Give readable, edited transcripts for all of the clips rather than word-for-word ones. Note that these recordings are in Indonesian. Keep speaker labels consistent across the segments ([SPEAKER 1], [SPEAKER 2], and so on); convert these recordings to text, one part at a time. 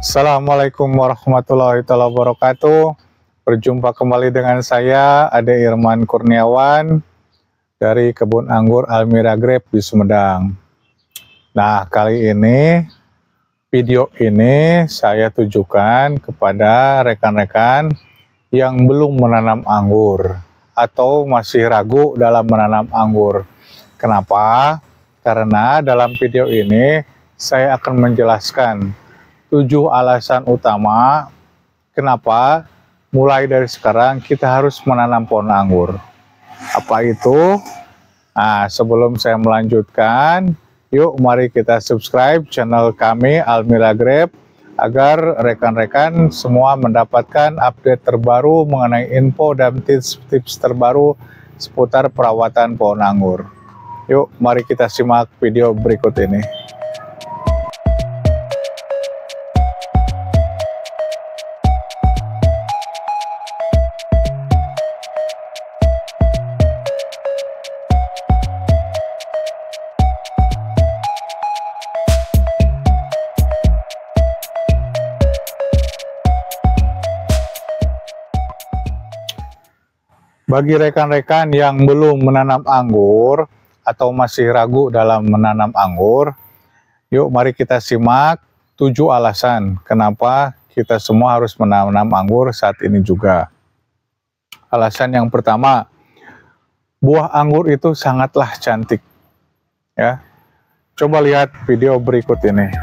[SPEAKER 1] Assalamualaikum warahmatullahi wabarakatuh. Berjumpa kembali dengan saya, Ade Irman Kurniawan dari Kebun Anggur Almira Grape di Sumedang. Nah, kali ini video ini saya tujukan kepada rekan-rekan yang belum menanam anggur atau masih ragu dalam menanam anggur. Kenapa? Karena dalam video ini saya akan menjelaskan 7 alasan utama kenapa mulai dari sekarang kita harus menanam pohon anggur. Apa itu? Nah, sebelum saya melanjutkan, yuk mari kita subscribe channel kami Almira Grape agar rekan-rekan semua mendapatkan update terbaru mengenai info dan tips-tips terbaru seputar perawatan pohon anggur. Yuk mari kita simak video berikut ini. Bagi rekan-rekan yang belum menanam anggur atau masih ragu dalam menanam anggur, yuk mari kita simak 7 alasan kenapa kita semua harus menanam anggur saat ini juga. Alasan yang pertama, buah anggur itu sangatlah cantik. Ya, coba lihat video berikut ini.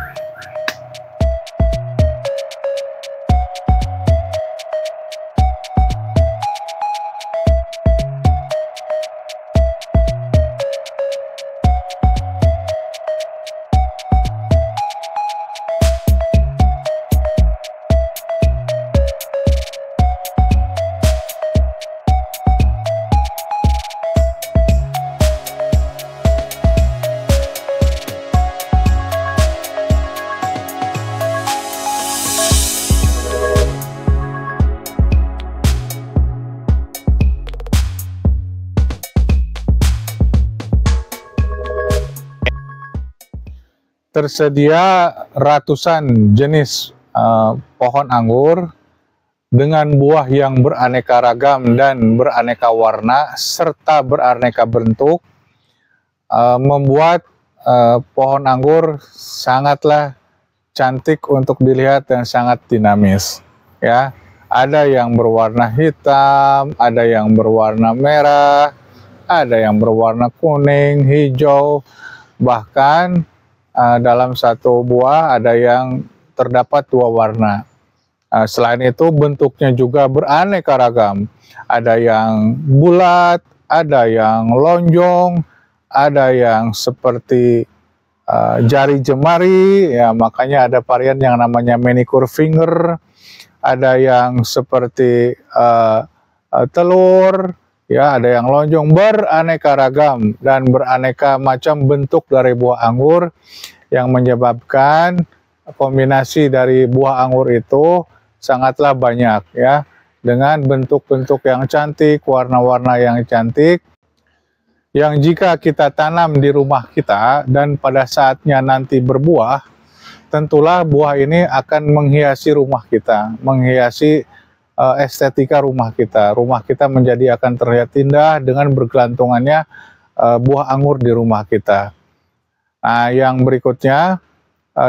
[SPEAKER 1] Tersedia ratusan jenis pohon anggur dengan buah yang beraneka ragam dan beraneka warna serta beraneka bentuk, membuat pohon anggur sangatlah cantik untuk dilihat dan sangat dinamis. Ya, ada yang berwarna hitam, ada yang berwarna merah, ada yang berwarna kuning, hijau, bahkan dalam satu buah ada yang terdapat 2 warna. Selain itu bentuknya juga beraneka ragam. Ada yang bulat, ada yang lonjong, ada yang seperti jari jemari, ya makanya ada varian yang namanya manicure finger. Ada yang seperti telur, ya ada yang lonjong, beraneka ragam dan beraneka macam bentuk dari buah anggur yang menyebabkan kombinasi dari buah anggur itu sangatlah banyak, ya, dengan bentuk-bentuk yang cantik, warna-warna yang cantik, yang jika kita tanam di rumah kita dan pada saatnya nanti berbuah, tentulah buah ini akan menghiasi rumah kita, menghiasi estetika rumah kita. Rumah kita menjadi akan terlihat indah dengan bergelantungannya buah anggur di rumah kita. Nah, yang berikutnya,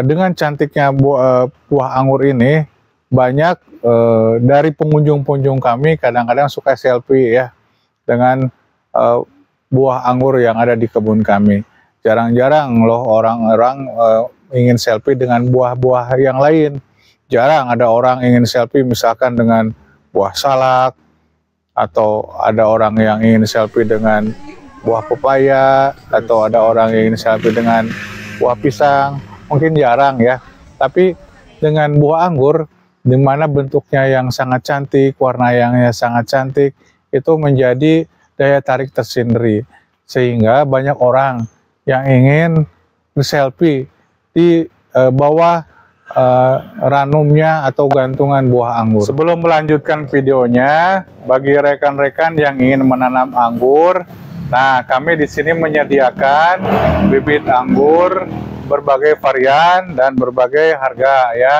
[SPEAKER 1] dengan cantiknya buah anggur ini, banyak dari pengunjung-pengunjung kami kadang-kadang suka selfie ya dengan buah anggur yang ada di kebun kami. Jarang-jarang loh orang-orang ingin selfie dengan buah-buah yang lain. Jarang ada orang ingin selfie misalkan dengan buah salak, atau ada orang yang ingin selfie dengan buah pepaya, atau ada orang yang ingin selfie dengan buah pisang. Mungkin jarang ya, tapi dengan buah anggur di mana bentuknya yang sangat cantik, warna yang sangat cantik, itu menjadi daya tarik tersendiri, sehingga banyak orang yang ingin selfie di bawah ranumnya atau gantungan buah anggur. Sebelum melanjutkan videonya, bagi rekan-rekan yang ingin menanam anggur, nah kami di sini menyediakan bibit anggur berbagai varian dan berbagai harga ya.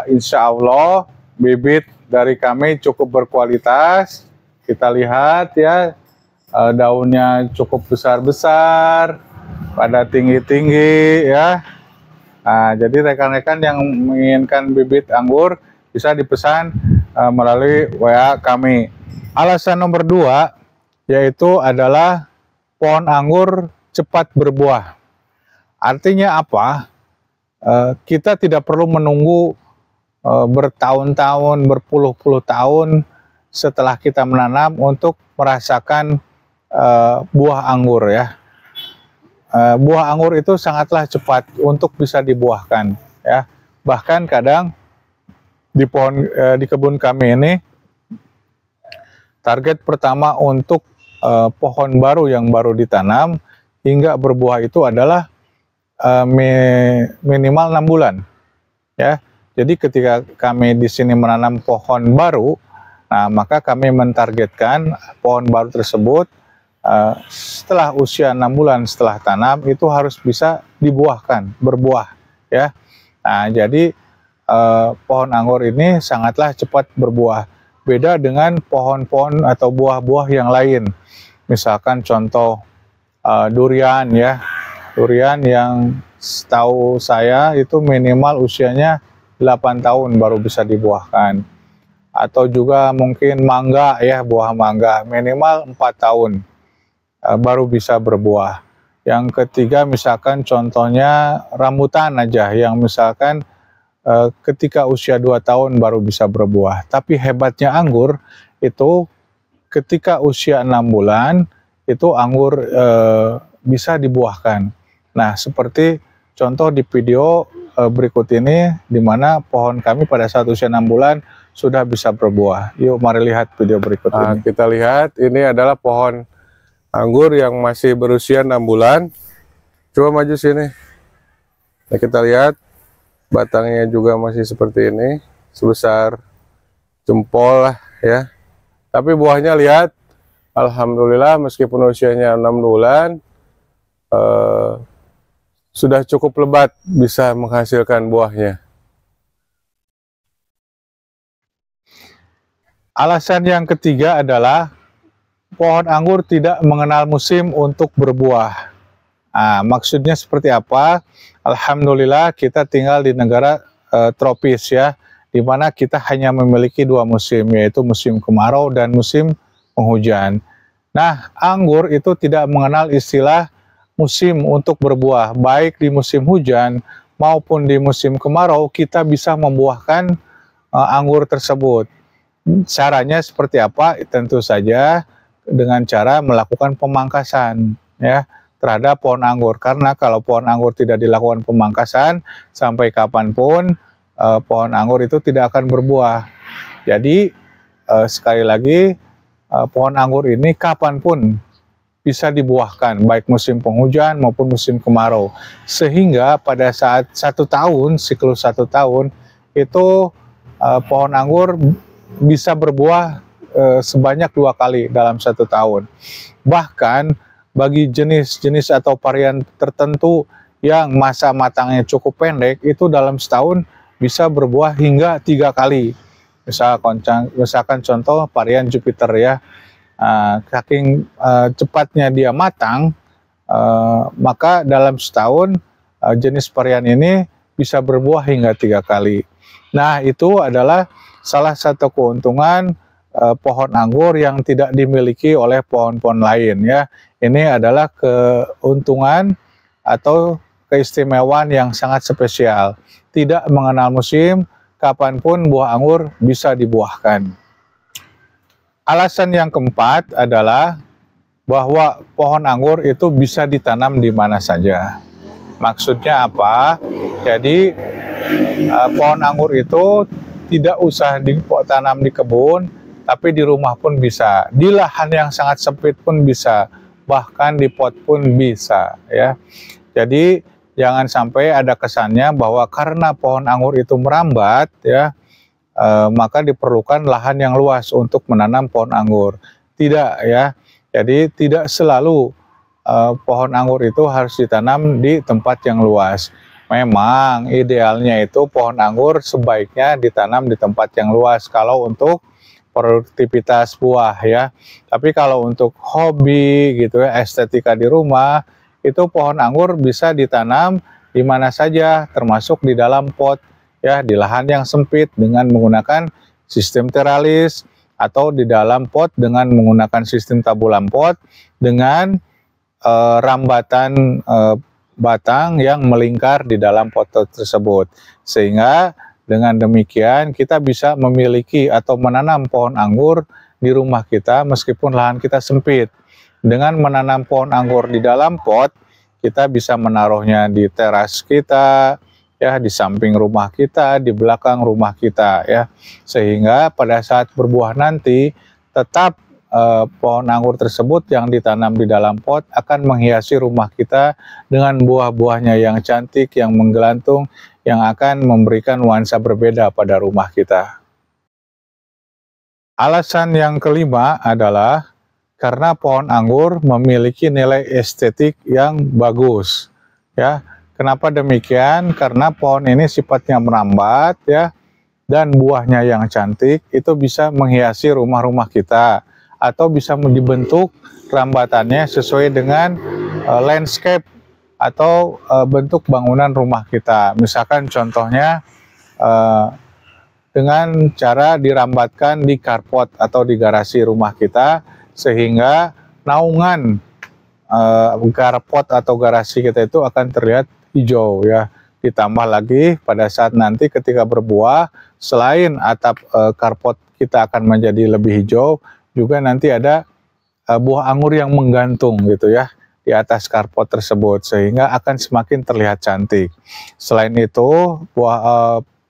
[SPEAKER 1] insya Allah bibit dari kami cukup berkualitas. Kita lihat ya, daunnya cukup besar-besar, pada tinggi-tinggi ya. Nah, jadi rekan-rekan yang menginginkan bibit anggur bisa dipesan melalui WA kami. Alasan nomor 2 yaitu adalah pohon anggur cepat berbuah. Artinya apa? Kita tidak perlu menunggu bertahun-tahun, berpuluh-puluh tahun setelah kita menanam untuk merasakan buah anggur ya. Buah anggur itu sangatlah cepat untuk bisa dibuahkan ya. Bahkan kadang di kebun kami ini target pertama untuk pohon baru yang baru ditanam hingga berbuah itu adalah minimal 6 bulan ya. Jadi ketika kami di sini menanam pohon baru, nah maka kami mentargetkan pohon baru tersebut setelah usia 6 bulan setelah tanam itu harus bisa dibuahkan, berbuah ya. Nah, jadi pohon anggur ini sangatlah cepat berbuah. Beda dengan pohon-pohon atau buah-buah yang lain. Misalkan contoh durian ya. Durian yang setahu saya itu minimal usianya 8 tahun baru bisa dibuahkan. Atau juga mungkin mangga ya, buah mangga minimal 4 tahun baru bisa berbuah. Yang ketiga misalkan contohnya rambutan aja yang misalkan ketika usia 2 tahun baru bisa berbuah. Tapi hebatnya anggur itu ketika usia 6 bulan itu anggur bisa dibuahkan. Nah, seperti contoh di video berikut ini di mana pohon kami pada saat usia 6 bulan sudah bisa berbuah. Yuk mari lihat video berikut ini.
[SPEAKER 2] Kita lihat ini adalah pohon anggur yang masih berusia 6 bulan. Coba maju sini. Nah, kita lihat batangnya juga masih seperti ini, sebesar jempol lah ya. Tapi buahnya lihat, alhamdulillah meskipun usianya 6 bulan sudah cukup lebat bisa menghasilkan buahnya.
[SPEAKER 1] Alasan yang ketiga adalah pohon anggur tidak mengenal musim untuk berbuah. Nah, maksudnya seperti apa? Alhamdulillah kita tinggal di negara tropis ya, di mana kita hanya memiliki 2 musim, yaitu musim kemarau dan musim penghujan. Nah, anggur itu tidak mengenal istilah musim untuk berbuah. Baik di musim hujan maupun di musim kemarau kita bisa membuahkan anggur tersebut. Caranya seperti apa? Tentu saja dengan cara melakukan pemangkasan ya terhadap pohon anggur, karena kalau pohon anggur tidak dilakukan pemangkasan sampai kapanpun pohon anggur itu tidak akan berbuah. Jadi sekali lagi pohon anggur ini kapanpun bisa dibuahkan baik musim penghujan maupun musim kemarau, sehingga pada saat 1 tahun, siklus 1 tahun itu pohon anggur bisa berbuah sebanyak 2 kali dalam 1 tahun. Bahkan bagi jenis-jenis atau varian tertentu yang masa matangnya cukup pendek, itu dalam setahun bisa berbuah hingga 3 kali. Misalkan contoh varian Jupiter ya, saking cepatnya dia matang, maka dalam setahun jenis varian ini bisa berbuah hingga 3 kali. Nah, itu adalah salah satu keuntungan pohon anggur yang tidak dimiliki oleh pohon-pohon lain ya. Ini adalah keuntungan atau keistimewaan yang sangat spesial. Tidak mengenal musim, kapanpun buah anggur bisa dibuahkan. Alasan yang keempat adalah bahwa pohon anggur itu bisa ditanam di mana saja. Maksudnya apa? Jadi pohon anggur itu tidak usah ditanam di kebun, tapi di rumah pun bisa. Di lahan yang sangat sempit pun bisa, bahkan di pot pun bisa ya. Jadi jangan sampai ada kesannya bahwa karena pohon anggur itu merambat ya, maka diperlukan lahan yang luas untuk menanam pohon anggur. Tidak ya. Jadi tidak selalu pohon anggur itu harus ditanam di tempat yang luas. Memang idealnya itu pohon anggur sebaiknya ditanam di tempat yang luas kalau untuk produktivitas buah ya. Tapi kalau untuk hobi gitu ya, estetika di rumah, itu pohon anggur bisa ditanam di mana saja, termasuk di dalam pot ya, di lahan yang sempit dengan menggunakan sistem teralis, atau di dalam pot dengan menggunakan sistem tabulam pot dengan rambatan batang yang melingkar di dalam pot tersebut. Sehingga dengan demikian kita bisa memiliki atau menanam pohon anggur di rumah kita meskipun lahan kita sempit. Dengan menanam pohon anggur di dalam pot, kita bisa menaruhnya di teras kita, ya, di samping rumah kita, di belakang rumah kita, ya, sehingga pada saat berbuah nanti tetap pohon anggur tersebut yang ditanam di dalam pot akan menghiasi rumah kita dengan buah-buahnya yang cantik, yang menggelantung, yang akan memberikan nuansa berbeda pada rumah kita. Alasan yang kelima adalah karena pohon anggur memiliki nilai estetik yang bagus, ya. Kenapa demikian? Karena pohon ini sifatnya merambat, ya, dan buahnya yang cantik itu bisa menghiasi rumah-rumah kita, atau bisa dibentuk rambatannya sesuai dengan landscape atau bentuk bangunan rumah kita. Misalkan contohnya dengan cara dirambatkan di carport atau di garasi rumah kita, sehingga naungan carport atau garasi kita itu akan terlihat hijau, ya. Ditambah lagi pada saat nanti ketika berbuah, selain atap carport kita akan menjadi lebih hijau, juga nanti ada buah anggur yang menggantung gitu ya di atas carport tersebut, sehingga akan semakin terlihat cantik. Selain itu,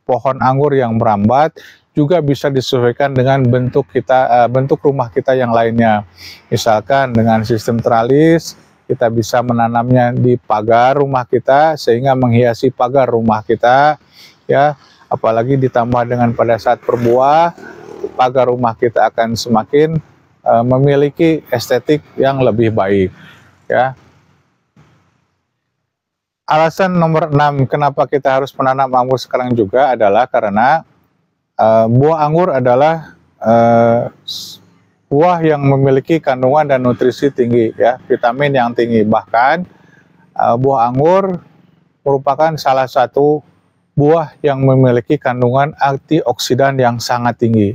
[SPEAKER 1] pohon anggur yang merambat juga bisa disesuaikan dengan bentuk kita, bentuk rumah kita yang lainnya. Misalkan dengan sistem teralis, kita bisa menanamnya di pagar rumah kita sehingga menghiasi pagar rumah kita, ya. Apalagi ditambah dengan pada saat berbuah, pagar rumah kita akan semakin memiliki estetik yang lebih baik, ya. Alasan nomor 6 kenapa kita harus menanam anggur sekarang juga adalah karena buah anggur adalah buah yang memiliki kandungan dan nutrisi tinggi, ya, vitamin yang tinggi. Bahkan buah anggur merupakan salah satu buah yang memiliki kandungan antioksidan yang sangat tinggi,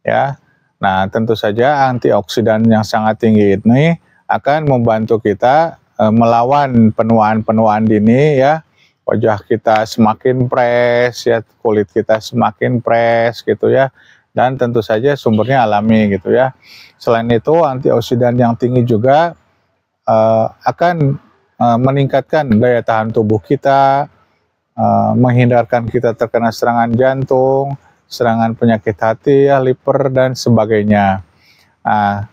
[SPEAKER 1] ya. Nah, tentu saja antioksidan yang sangat tinggi ini akan membantu kita melawan penuaan-penuaan dini, ya. Wajah kita semakin fresh, ya, kulit kita semakin fresh gitu ya. Dan tentu saja sumbernya alami gitu ya. Selain itu, antioksidan yang tinggi juga akan meningkatkan daya tahan tubuh kita, menghindarkan kita terkena serangan jantung, serangan penyakit hati, ya, liver, dan sebagainya. Nah,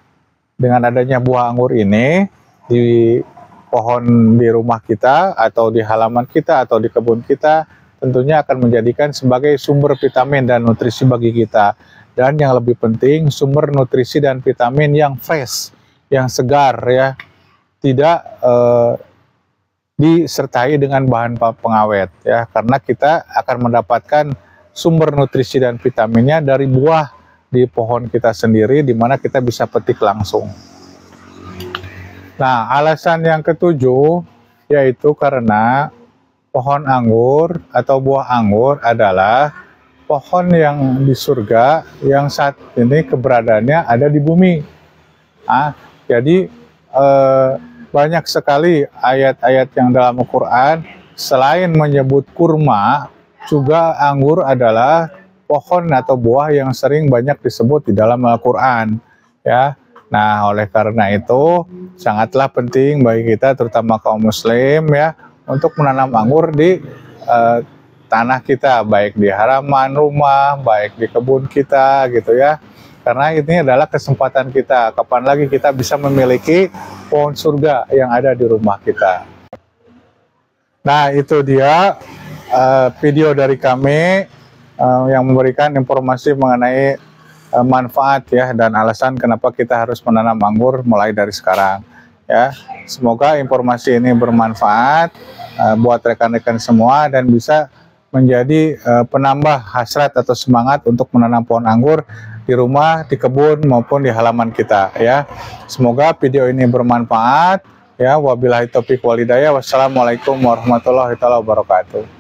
[SPEAKER 1] dengan adanya buah anggur ini di pohon di rumah kita, atau di halaman kita, atau di kebun kita, tentunya akan menjadikan sebagai sumber vitamin dan nutrisi bagi kita. Dan yang lebih penting, sumber nutrisi dan vitamin yang fresh, yang segar, ya, tidak disertai dengan bahan pengawet, ya, karena kita akan mendapatkan sumber nutrisi dan vitaminnya dari buah di pohon kita sendiri, di mana kita bisa petik langsung. Nah, alasan yang ketujuh yaitu karena pohon anggur atau buah anggur adalah pohon yang di surga yang saat ini keberadaannya ada di bumi. Jadi banyak sekali ayat-ayat yang dalam Al-Quran selain menyebut kurma, juga anggur adalah pohon atau buah yang sering banyak disebut di dalam Al-Quran, ya. Nah, oleh karena itu sangatlah penting bagi kita, terutama kaum muslim, ya, untuk menanam anggur di tanah kita, baik di halaman rumah, baik di kebun kita gitu ya. Karena ini adalah kesempatan kita, kapan lagi kita bisa memiliki pohon surga yang ada di rumah kita. Nah, itu dia video dari kami yang memberikan informasi mengenai manfaat, ya, dan alasan kenapa kita harus menanam anggur mulai dari sekarang, ya. Semoga informasi ini bermanfaat buat rekan-rekan semua dan bisa menjadi penambah hasrat atau semangat untuk menanam pohon anggur di rumah, di kebun maupun di halaman kita ya. Semoga video ini bermanfaat ya. Wabillahi taufiq wal hidayah. Wassalamualaikum warahmatullahi wabarakatuh.